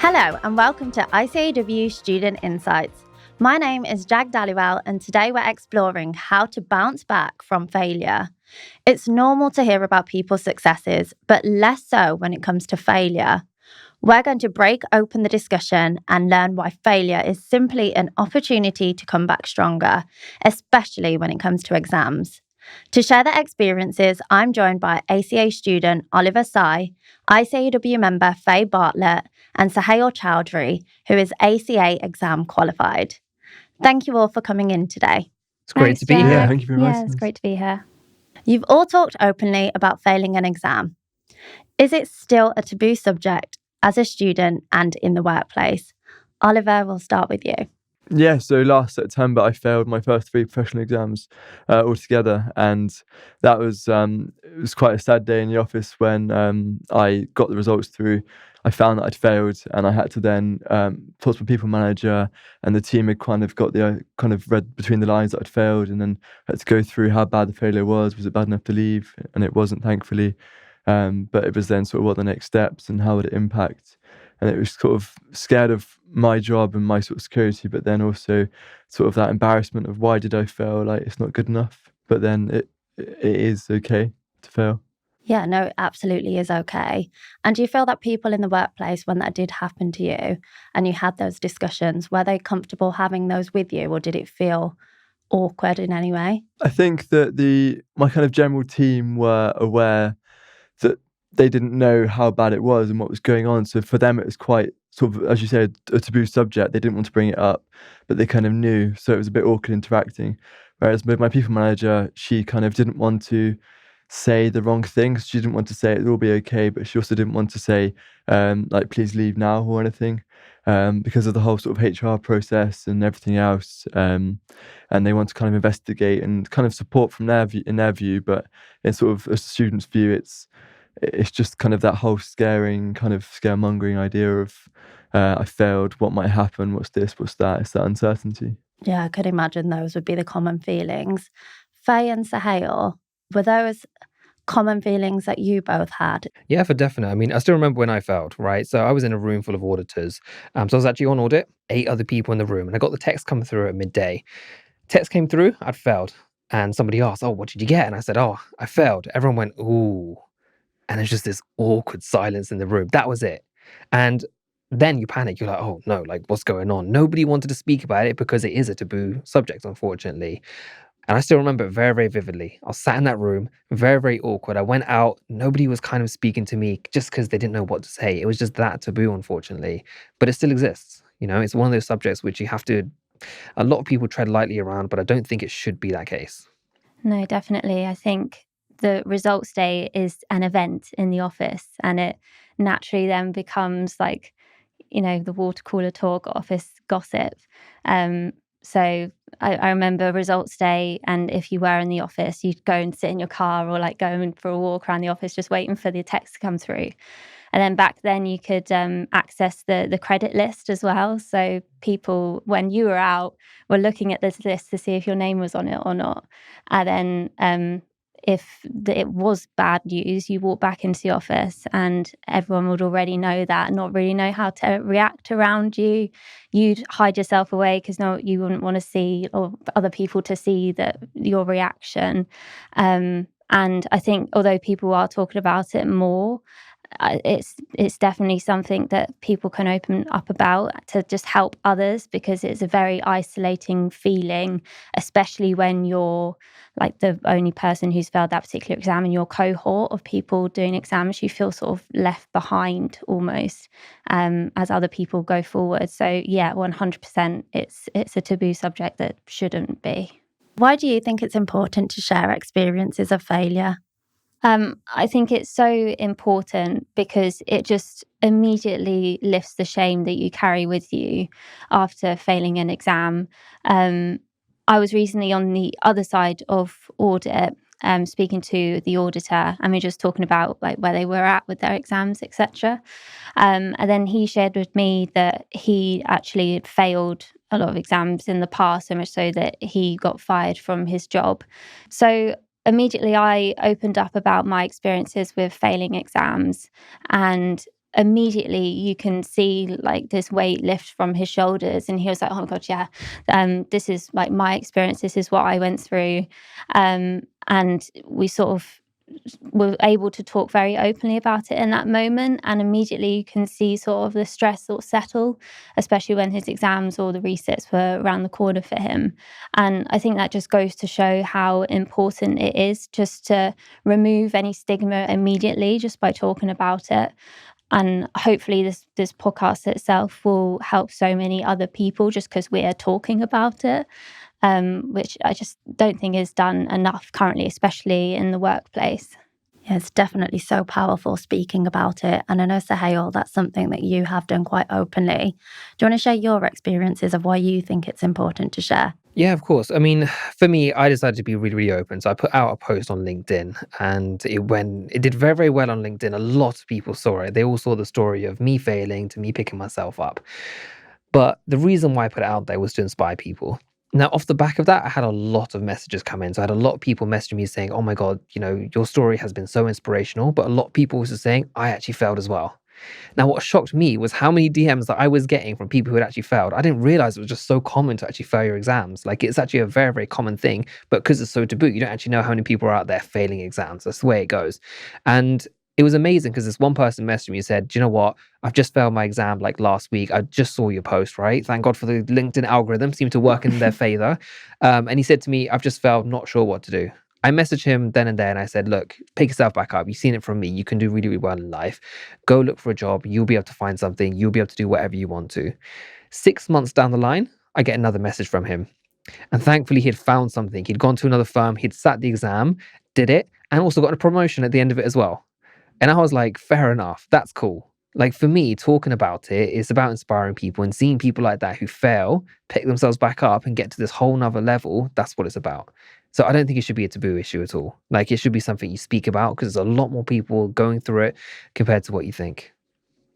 Hello and welcome to ICAEW Student Insights. My name is Jag Dhaliwal and today we're exploring how to bounce back from failure. It's normal to hear about people's successes, but less so when it comes to failure. We're going to break open the discussion and learn why failure is simply an opportunity to come back stronger, especially when it comes to exams. To share their experiences, I'm joined by ACA student Oliver Sighe, ICAEW member Faye Bartlett, and Sohail Chowdhary, who is ACA exam qualified. Thank you all for coming in today. It's great to be here. Yeah, thank you very much. Yeah, it's great to be here. You've all talked openly about failing an exam. Is it still a taboo subject as a student and in the workplace? Oliver, we'll start with you. Yeah, so last September I failed my first 3 professional exams altogether, and that was it was quite a sad day in the office when I got the results through. I found that I'd failed, and I had to then talk to my people manager, and the team had kind of read between the lines that I'd failed, and then had to go through how bad the failure was. Was it bad enough to leave? And it wasn't, thankfully. But it was then sort of what the next steps and how would it impact. And it was sort of scared of my job and my sort of security, but then also sort of that embarrassment of why did I fail? Like, it's not good enough. But then it is okay to fail. Yeah, no, it absolutely is okay. And do you feel that people in the workplace, when that did happen to you and you had those discussions, were they comfortable having those with you, or did it feel awkward in any way? I think that my kind of general team were aware that they didn't know how bad it was and what was going on. So for them, it was quite sort of, as you said, a taboo subject. They didn't want to bring it up, but they kind of knew. So it was a bit awkward interacting. Whereas with my people manager, she kind of didn't want to say the wrong things. She didn't want to say it will all be okay, but she also didn't want to say like, please leave now or anything, because of the whole sort of HR process and everything else. And they want to kind of investigate and kind of support from in their view, but in sort of a student's view, it's just kind of that whole scaremongering idea of I failed, what might happen, what's this, what's that. It's that uncertainty. Yeah, I could imagine those would be the common feelings. Faye and Sohail, were those common feelings that you both had? Yeah, for definite. I mean, I still remember when I failed, right? So I was in a room full of auditors. So I was actually on audit, 8 other people in the room, and I got the text come through at midday. Text came through, I'd failed. And somebody asked, oh, what did you get? And I said, oh, I failed. Everyone went, ooh. And there's just this awkward silence in the room. That was it. And then you panic. You're like, oh no, like what's going on? Nobody wanted to speak about it because it is a taboo subject, unfortunately. And I still remember it very, very vividly. I was sat in that room, very, very awkward. I went out. Nobody was kind of speaking to me just because they didn't know what to say. It was just that taboo, unfortunately. But it still exists. You know, it's one of those subjects which a lot of people tread lightly around, but I don't think it should be that case. No, definitely. I think the results day is an event in the office, and it naturally then becomes like, the water cooler talk, office gossip. So I remember results day, and if you were in the office, you'd go and sit in your car or like go for a walk around the office just waiting for the text to come through. And then back then you could access the credit list as well. So people, when you were out, were looking at this list to see if your name was on it or not. And then if it was bad news, you walk back into the office and everyone would already know that and not really know how to react around you. You'd hide yourself away because you wouldn't want to see, or other people to see, your reaction. And I think although people are talking about it more, it's definitely something that people can open up about to just help others, because it's a very isolating feeling, especially when you're like the only person who's failed that particular exam in your cohort of people doing exams. You feel sort of left behind almost as other people go forward. So yeah, 100%, it's a taboo subject that shouldn't be. Why do you think it's important to share experiences of failure? I think it's so important because it just immediately lifts the shame that you carry with you after failing an exam. I was recently on the other side of audit, speaking to the auditor, and we were just talking about like where they were at with their exams, etc. And then he shared with me that he actually had failed a lot of exams in the past, so much so that he got fired from his job. So immediately I opened up about my experiences with failing exams, and immediately you can see like this weight lift from his shoulders, and he was like, oh my god, yeah, this is like my experience, this is what I went through. And we sort of were able to talk very openly about it in that moment, and immediately you can see sort of the stress sort of settle, especially when his exams or the resits were around the corner for him. And I think that just goes to show how important it is just to remove any stigma immediately just by talking about it. And hopefully this podcast itself will help so many other people just because we are talking about it, which I just don't think is done enough currently, especially in the workplace. Yeah, it's definitely so powerful speaking about it. And I know, Sohail, that's something that you have done quite openly. Do you want to share your experiences of why you think it's important to share? Yeah, of course. I mean, for me, I decided to be really, really open. So I put out a post on LinkedIn, and it did very, very well on LinkedIn. A lot of people saw it. They all saw the story of me failing to me picking myself up. But the reason why I put it out there was to inspire people. Now, off the back of that, I had a lot of messages come in. So I had a lot of people messaging me saying, oh my God, your story has been so inspirational. But a lot of people were saying, I actually failed as well. Now, what shocked me was how many DMs that I was getting from people who had actually failed. I didn't realize it was just so common to actually fail your exams. Like, it's actually a very, very common thing. But because it's so taboo, you don't actually know how many people are out there failing exams. That's the way it goes. And it was amazing because this one person messaged me and said, do you know what? I've just failed my exam like last week. I just saw your post, right? Thank God for the LinkedIn algorithm seemed to work in their favor. And he said to me, I've just failed, not sure what to do. I messaged him then and there and I said, look, pick yourself back up. You've seen it from me. You can do really, really well in life. Go look for a job. You'll be able to find something. You'll be able to do whatever you want to. 6 months down the line, I get another message from him. And thankfully, he'd found something. He'd gone to another firm. He'd sat the exam, did it, and also got a promotion at the end of it as well. And I was like, fair enough. That's cool. Like for me, talking about it is about inspiring people and seeing people like that who fail, pick themselves back up and get to this whole nother level. That's what it's about. So I don't think it should be a taboo issue at all. Like it should be something you speak about because there's a lot more people going through it compared to what you think.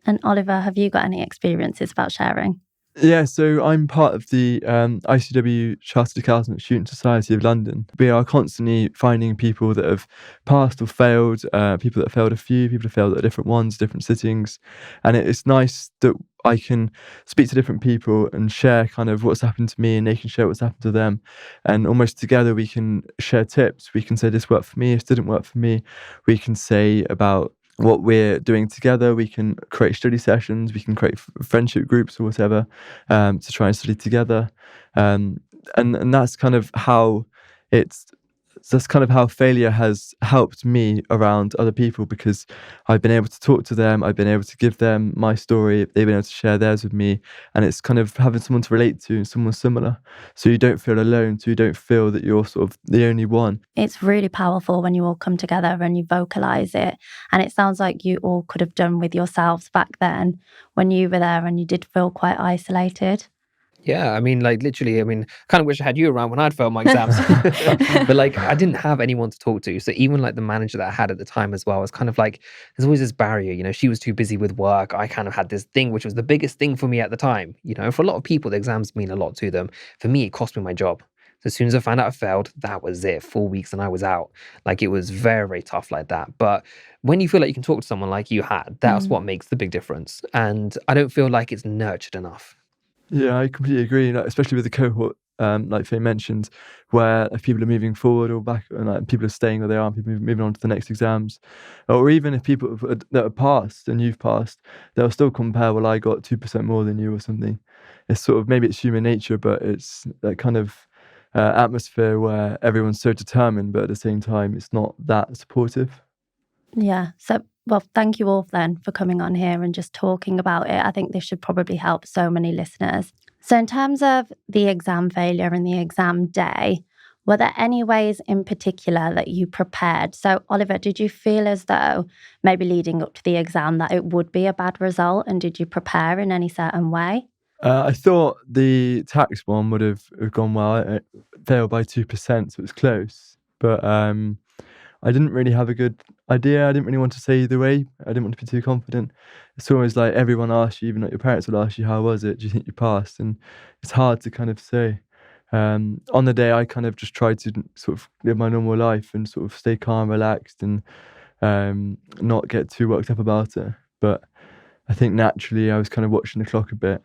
And Oliver, have you got any experiences about sharing? Yeah, so I'm part of the ICAEW Chartered Accountant Student Society of London. We are constantly finding people that have passed or failed, people that have failed a few, people that have failed at different ones, different sittings. And it's nice that I can speak to different people and share kind of what's happened to me and they can share what's happened to them. And almost together we can share tips. We can say this worked for me, this didn't work for me. We can say about what we're doing together. We can create study sessions, we can create friendship groups or whatever to try and study together. And that's kind of how failure has helped me around other people, because I've been able to talk to them, I've been able to give them my story, they've been able to share theirs with me, and it's kind of having someone to relate to, someone similar, so you don't feel alone, so you don't feel that you're sort of the only one. It's really powerful when you all come together and you vocalize it, and it sounds like you all could have done with yourselves back then when you were there and you did feel quite isolated. Yeah, I mean, like literally, kind of wish I had you around when I'd failed my exams. But like, I didn't have anyone to talk to. So even like the manager that I had at the time as well was kind of like, there's always this barrier, she was too busy with work. I kind of had this thing, which was the biggest thing for me at the time. For a lot of people, the exams mean a lot to them. For me, it cost me my job. So as soon as I found out I failed, that was it. 4 weeks and I was out. Like it was very, very tough like that. But when you feel like you can talk to someone like you had, that's what makes the big difference. And I don't feel like it's nurtured enough. Yeah, I completely agree. Like, especially with the cohort, like Faye mentioned, where if people are moving forward or back, and like, people are staying where they are, and people are moving on to the next exams, or even if people that are passed and you've passed, they'll still compare. Well, I got 2% more than you or something. It's sort of, maybe it's human nature, but it's that kind of atmosphere where everyone's so determined, but at the same time, it's not that supportive. Yeah. So, well, thank you all then for coming on here and just talking about it. I think this should probably help so many listeners. So in terms of the exam failure and the exam day, were there any ways in particular that you prepared? So Oliver, did you feel as though maybe leading up to the exam that it would be a bad result, and did you prepare in any certain way? I thought the tax one would have gone well. It failed by 2%, so it was close. But I didn't really have a good idea. I didn't really want to say either way. I didn't want to be too confident. It's always like everyone asks you, even like your parents will ask you, how was it? Do you think you passed? And it's hard to kind of say. On the day, I kind of just tried to sort of live my normal life and sort of stay calm, relaxed, and not get too worked up about it. But I think naturally I was kind of watching the clock a bit.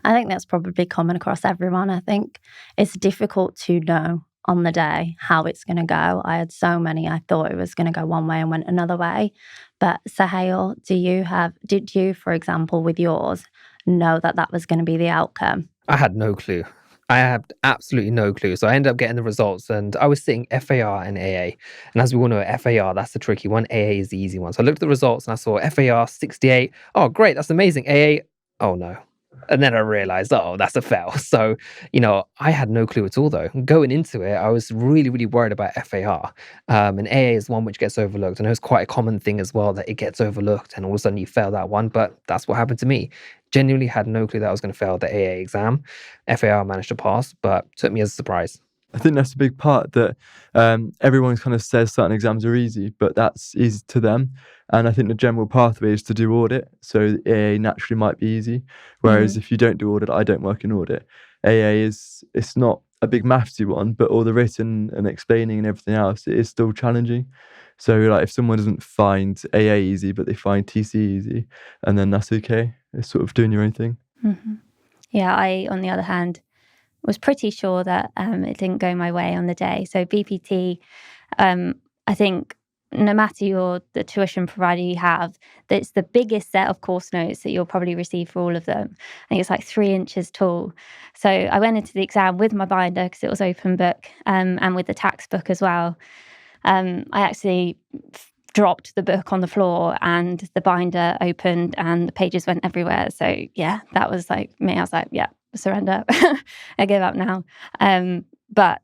I think that's probably common across everyone. I think it's difficult to know on the day how it's going to go. I had so many, I thought it was going to go one way and went another way. But Sohail, did you, for example, with yours, know that that was going to be the outcome? I had no clue. I had absolutely no clue. So I ended up getting the results and I was sitting FAR and AA. And as we all know, FAR, that's the tricky one. AA is the easy one. So I looked at the results and I saw FAR 68. Oh, great. That's amazing. AA. Oh, no. And then I realized, oh, that's a fail. So, I had no clue at all, though. Going into it, I was really, really worried about FAR. And AA is one which gets overlooked. I know it's quite a common thing as well that it gets overlooked and all of a sudden you fail that one. But that's what happened to me. Genuinely had no clue that I was going to fail the AA exam. FAR managed to pass, but took me as a surprise. I think that's a big part, that everyone kind of says certain exams are easy, but that's easy to them. And I think the general pathway is to do audit. So AA naturally might be easy. Whereas if you don't do audit, I don't work in audit. It's not a big mathsy one, but all the written and explaining and everything else, it is still challenging. So like if someone doesn't find AA easy, but they find TC easy, and then that's okay. It's sort of doing your own thing. Mm-hmm. Yeah, I, on the other hand, was pretty sure that it didn't go my way on the day. So BPT, I think no matter the tuition provider you have, it's the biggest set of course notes that you'll probably receive for all of them. I think it's like 3 inches tall. So I went into the exam with my binder because it was open book, and with the tax book as well. I actually dropped the book on the floor and the binder opened and the pages went everywhere. So yeah, that was like me. I was like, yeah, surrender. I give up now. But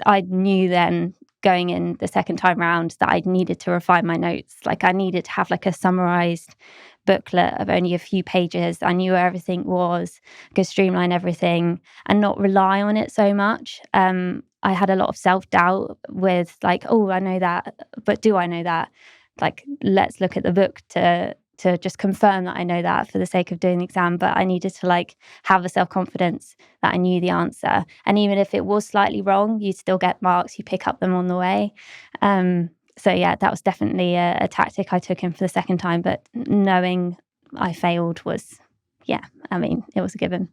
I knew then going in the second time round that I needed to refine my notes. Like I needed to have like a summarized booklet of only a few pages. I knew where everything was, could streamline everything and not rely on it so much. I had a lot of self-doubt with like, oh, I know that, but do I know that? Like, let's look at the book to just confirm that I know that for the sake of doing the exam. But I needed to like have the self-confidence that I knew the answer. And even if it was slightly wrong, you'd still get marks, you pick up them on the way. So yeah, that was definitely a tactic I took in for the second time. But knowing I failed was, yeah, I mean, it was a given.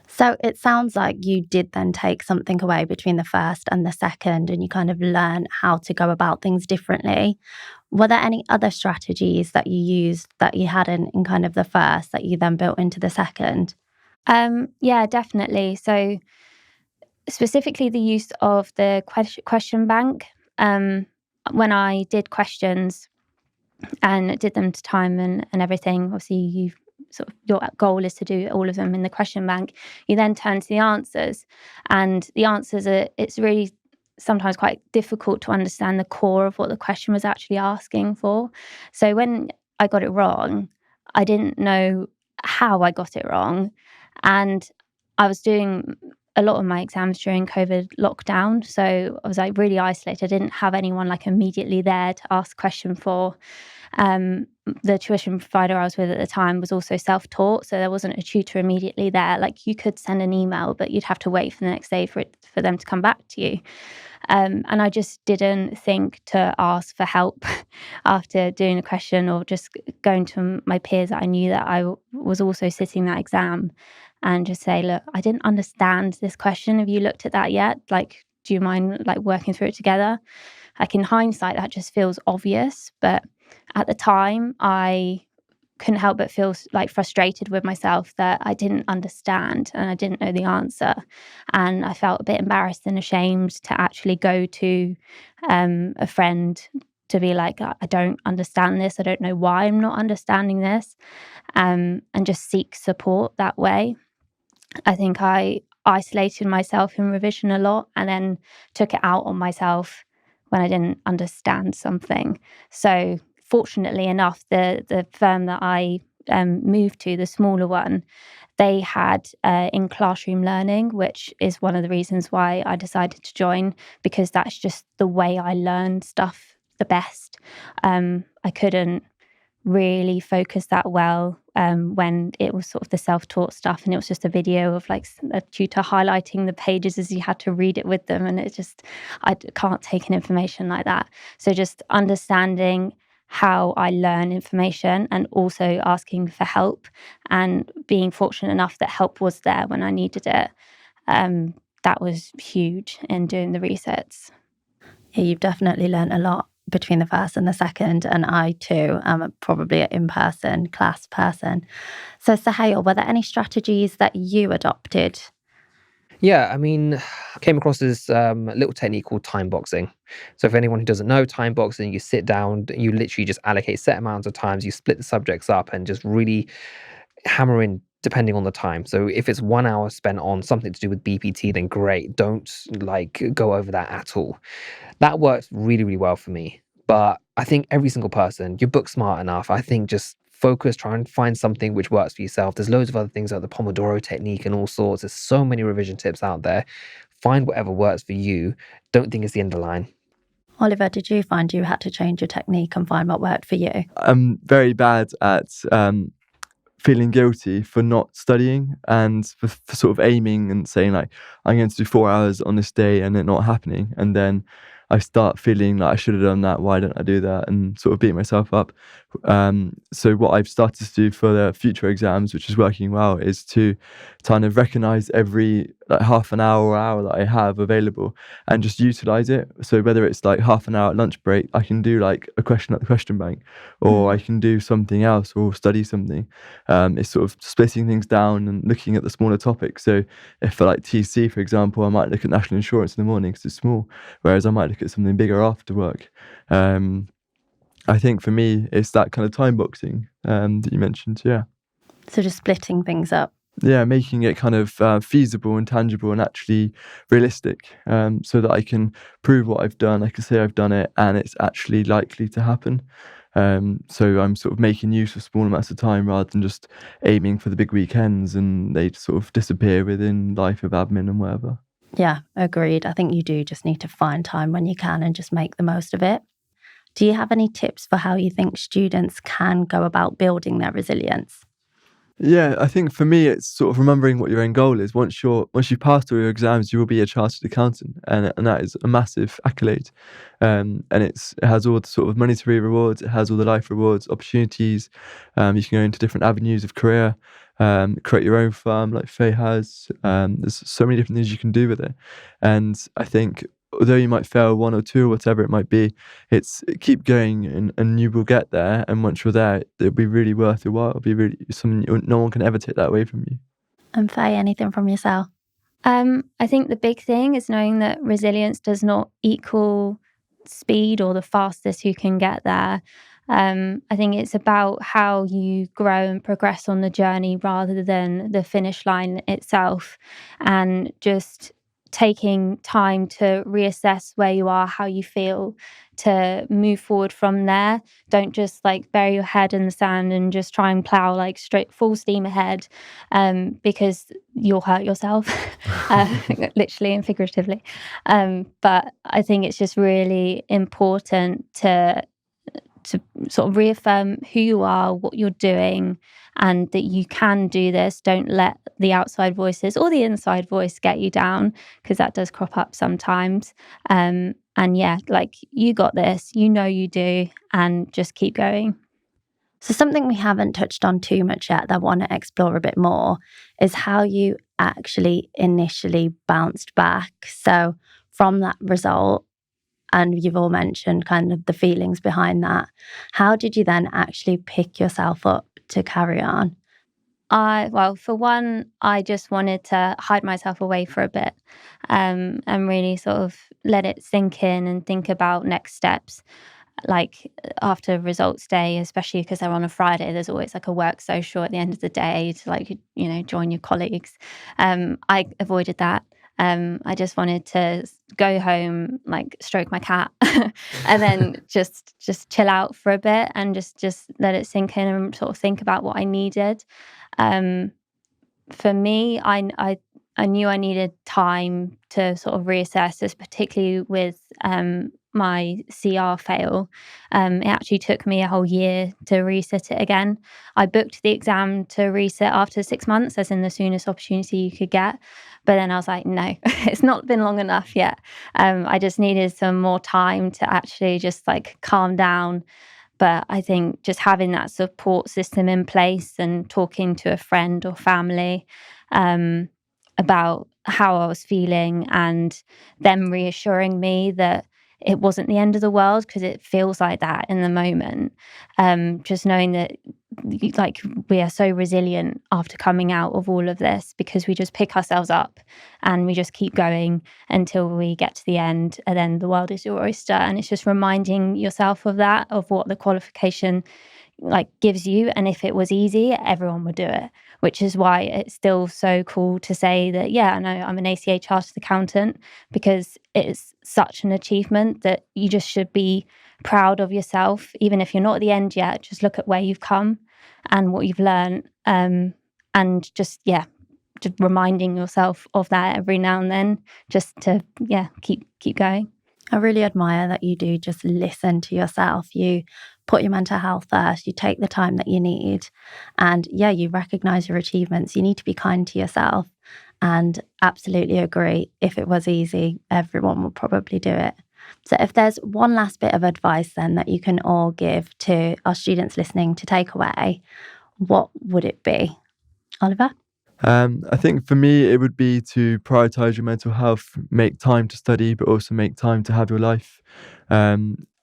So it sounds like you did then take something away between the first and the second, and you kind of learn how to go about things differently. Were there any other strategies that you used that you hadn't in kind of the first that you then built into the second? Yeah, definitely. So specifically the use of the question bank. When I did questions and did them to time and everything, obviously your goal is to do all of them in the question bank. You then turn to the answers, and the answers it's really sometimes quite difficult to understand the core of what the question was actually asking for. So when I got it wrong, I didn't know how I got it wrong, and I was doing a lot of my exams during COVID lockdown, so I was like really isolated. I didn't have anyone like immediately there to ask a question for. The tuition provider I was with at the time was also self-taught, so there wasn't a tutor immediately there. Like you could send an email, but you'd have to wait for the next day for them to come back to you. And I just didn't think to ask for help after doing a question, or just going to my peers that I knew that I was also sitting that exam, and just say, look, I didn't understand this question. Have you looked at that yet? Like, do you mind like working through it together? Like in hindsight, that just feels obvious, but at the time, I couldn't help but feel like frustrated with myself that I didn't understand and I didn't know the answer. And I felt a bit embarrassed and ashamed to actually go to a friend to be like, I don't understand this. I don't know why I'm not understanding this, and just seek support that way. I think I isolated myself in revision a lot and then took it out on myself when I didn't understand something. So fortunately enough, the firm that I moved to, the smaller one, they had in classroom learning, which is one of the reasons why I decided to join, because that's just the way I learned stuff the best. I couldn't really focus that well when it was sort of the self-taught stuff, and it was just a video of like a tutor highlighting the pages as you had to read it with them, and I can't take in information like that. So just understanding how I learn information and also asking for help and being fortunate enough that help was there when I needed it. That was huge in doing the resets. Yeah, you've definitely learned a lot between the first and the second, and I too am probably an in-person class person. So Sohail, were there any strategies that you adopted? Yeah, I mean, I came across this little technique called time boxing. So for anyone who doesn't know, time boxing, you sit down, you literally just allocate set amounts of times, you split the subjects up and just really hammer in depending on the time. So if it's 1 hour spent on something to do with BPT, then great. Don't go over that at all. That works really, really well for me. But I think every single person, you're book smart enough. I think just focus, try and find something which works for yourself. There's loads of other things like the Pomodoro technique and all sorts. There's so many revision tips out there. Find whatever works for you. Don't think it's the end of the line. Oliver, did you find you had to change your technique and find what worked for you? I'm very bad at feeling guilty for not studying and for sort of aiming and saying like, I'm going to do 4 hours on this day and it not happening. And then I start feeling like I should have done that. Why don't I do that? And sort of beat myself up. So what I've started to do for the future exams, which is working well, is to kind of recognize every half an hour or hour that I have available and just utilize it. So whether it's like half an hour at lunch break, I can do like a question at the question bank, or I can do something else or study something. It's sort of splitting things down and looking at the smaller topics. So if for like TC, for example, I might look at national insurance in the morning because it's small, whereas I might look at something bigger after work. I think for me, it's that kind of time boxing that you mentioned. Yeah. So just splitting things up. Yeah, making it kind of feasible and tangible and actually realistic, so that I can prove what I've done. I can say I've done it and it's actually likely to happen. So I'm sort of making use of small amounts of time rather than just aiming for the big weekends and they sort of disappear within life of admin and whatever. Yeah, agreed. I think you do just need to find time when you can and just make the most of it. Do you have any tips for how you think students can go about building their resilience? Yeah, I think for me, it's sort of remembering what your end goal is. Once you've passed all your exams, you will be a chartered accountant, and that is a massive accolade. And it has all the sort of monetary rewards, it has all the life rewards, opportunities. You can go into different avenues of career, create your own firm like Faye has. There's so many different things you can do with it, and I think, although you might fail one or two or whatever it might be, it's keep going and you will get there. And once you're there, it'll be really worth your while. It'll be really something no one can ever take that away from you. And Faye, anything from yourself? I think the big thing is knowing that resilience does not equal speed or the fastest you can get there. I think it's about how you grow and progress on the journey rather than the finish line itself, and just taking time to reassess where you are, how you feel, to move forward from there. Don't just bury your head in the sand and just try and plow straight full steam ahead, because you'll hurt yourself, literally and figuratively. But I think it's just really important to sort of reaffirm who you are, what you're doing, and that you can do this. Don't let the outside voices or the inside voice get you down, because that does crop up sometimes. And yeah, you got this, you do, and just keep going. So something we haven't touched on too much yet that I want to explore a bit more is how you actually initially bounced back. So from that result, and you've all mentioned kind of the feelings behind that, how did you then actually pick yourself up to carry on? Well, for one, I just wanted to hide myself away for a bit, and really sort of let it sink in and think about next steps. After results day, especially because they're on a Friday, there's always a work social at the end of the day to join your colleagues. I avoided that. I just wanted to go home, stroke my cat, and then just chill out for a bit and just let it sink in and sort of think about what I needed. For me, I knew I needed time to sort of reassess this, particularly with my CR fail. It actually took me a whole year to resit it again. I booked the exam to resit after 6 months, as in the soonest opportunity you could get. But then I was like, no, it's not been long enough yet. I just needed some more time to actually just calm down But I think just having that support system in place and talking to a friend or family about how I was feeling, and them reassuring me that it wasn't the end of the world, because it feels like that in the moment. Just knowing that like we are so resilient after coming out of all of this, because we just pick ourselves up and we just keep going until we get to the end, and then the world is your oyster. And it's just reminding yourself of that, of what the qualification like gives you. And if it was easy, everyone would do it, which is why it's still so cool to say that, yeah, I know I'm an ACA chartered accountant, because it's such an achievement that you just should be proud of yourself. Even if you're not at the end yet, just look at where you've come and what you've learned, and just reminding yourself of that every now and then, just to keep going. I really admire that you do just listen to yourself. You put your mental health first, you take the time that you need, and you recognize your achievements. You need to be kind to yourself, and absolutely agree. If it was easy, everyone would probably do it. So if there's one last bit of advice then that you can all give to our students listening to take away, what would it be? Oliver? I think for me, it would be to prioritize your mental health, make time to study, but also make time to have your life.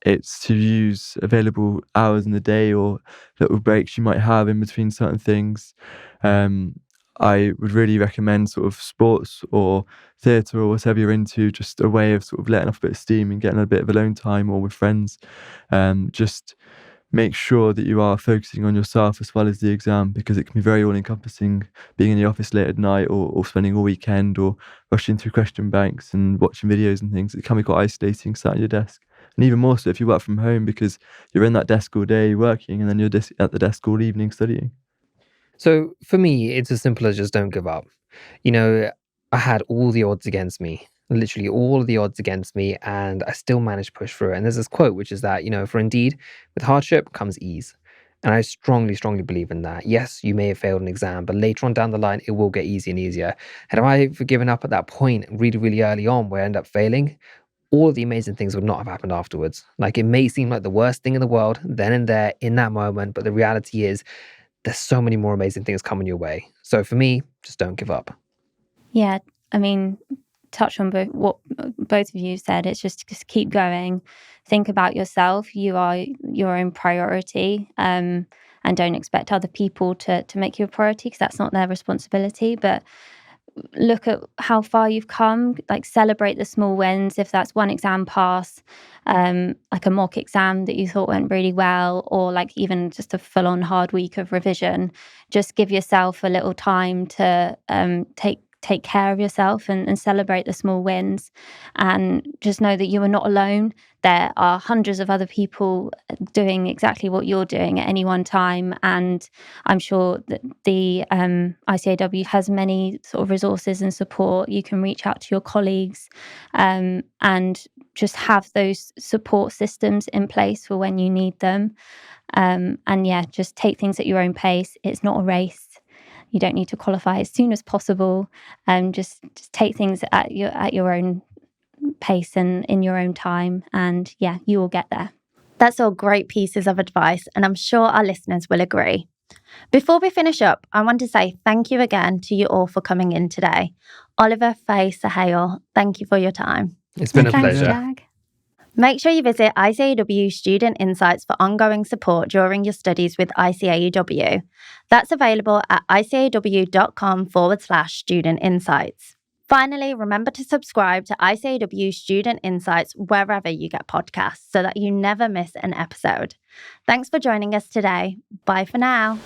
It's to use available hours in the day or little breaks you might have in between certain things. I would really recommend sort of sports or theatre or whatever you're into, just a way of sort of letting off a bit of steam and getting a bit of alone time or with friends. Just make sure that you are focusing on yourself as well as the exam, because it can be very all-encompassing, being in the office late at night or spending all weekend or rushing through question banks and watching videos and things. It can be quite isolating, sat at your desk. And even more so if you work from home, because you're in that desk all day working and then you're at the desk all evening studying. So for me, it's as simple as just don't give up. I had all the odds against me, literally all of the odds against me, and I still managed to push through it. And there's this quote, which is that, for indeed, with hardship comes ease. And I strongly, strongly believe in that. Yes, you may have failed an exam, but later on down the line, it will get easier and easier. Had I given up at that point really, really early on where I ended up failing, all of the amazing things would not have happened afterwards. Like, it may seem like the worst thing in the world then and there in that moment, but the reality is there's so many more amazing things coming your way. So for me, just don't give up. Yeah, I mean, touch on what both of you said. It's just keep going. Think about yourself. You are your own priority, and don't expect other people to make you a priority, because that's not their responsibility. But look at how far you've come. Like, celebrate the small wins. If that's one exam pass, like a mock exam that you thought went really well, or like even just a full-on hard week of revision, just give yourself a little time to take care of yourself and celebrate the small wins, and just know that you are not alone. There are hundreds of other people doing exactly what you're doing at any one time, and I'm sure that the ICAEW has many sort of resources and support. You can reach out to your colleagues, and just have those support systems in place for when you need them. And just take things at your own pace. It's not a race. You don't need to qualify as soon as possible. Just take things at your own pace and in your own time, and you will get there. That's all great pieces of advice, and I'm sure our listeners will agree. Before we finish up, I want to say thank you again to you all for coming in today. Oliver, Faye, Sohail, thank you for your time. It's been a Thanks, pleasure. Jag. Make sure you visit ICAEW Student Insights for ongoing support during your studies with ICAEW. That's available at icaew.com/student insights. Finally, remember to subscribe to ICAEW Student Insights wherever you get podcasts so that you never miss an episode. Thanks for joining us today. Bye for now.